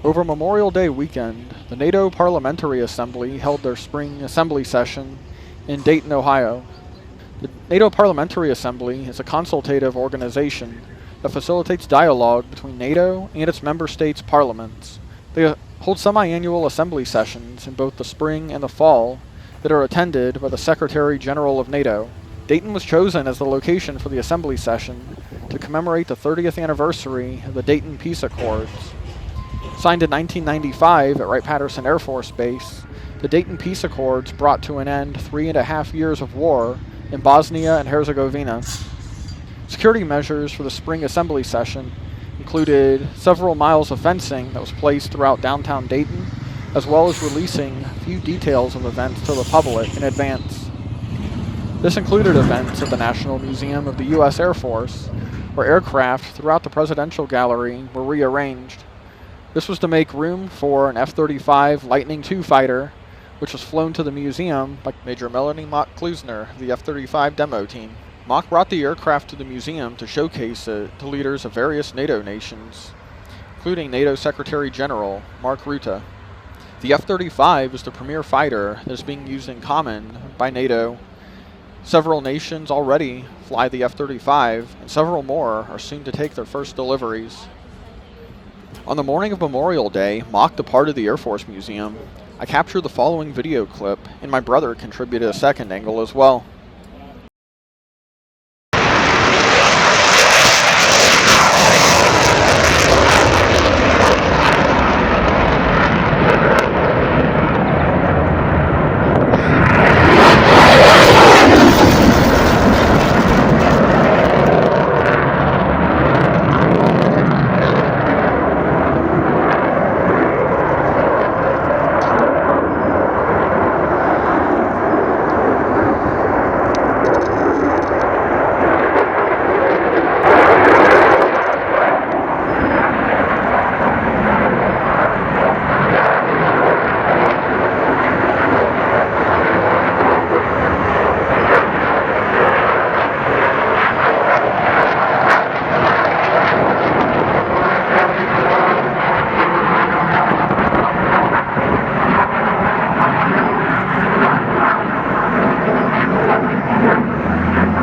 Over Memorial Day weekend, the NATO Parliamentary Assembly held their spring assembly session in Dayton, Ohio. The NATO Parliamentary Assembly is a consultative organization that facilitates dialogue between NATO and its member states' parliaments. They hold semi-annual assembly sessions in both the spring and the fall that are attended by the Secretary General of NATO. Dayton was chosen as the location for the assembly session to commemorate the 30th anniversary of the Dayton Peace Accords. Signed in 1995 at Wright-Patterson Air Force Base, the Dayton Peace Accords brought to an end 3.5 years of war in Bosnia and Herzegovina. Security measures for the spring assembly session included several miles of fencing that was placed throughout downtown Dayton, as well as releasing a few details of events to the public in advance. This included events at the National Museum of the U.S. Air Force, where aircraft throughout the Presidential Gallery were rearranged. This was to make room for an F-35 Lightning II fighter, which was flown to the museum by Major Melanie Mock-Klusner of the F-35 demo team. Mock brought the aircraft to the museum to showcase it to leaders of various NATO nations, including NATO Secretary General Mark Rutte. The F-35 is the premier fighter that is being used in common by NATO. Several nations already fly the F-35, and several more are soon to take their first deliveries. On the morning of Memorial Day, Mock departed the Air Force Museum. I captured the following video clip, and my brother contributed a second angle as well.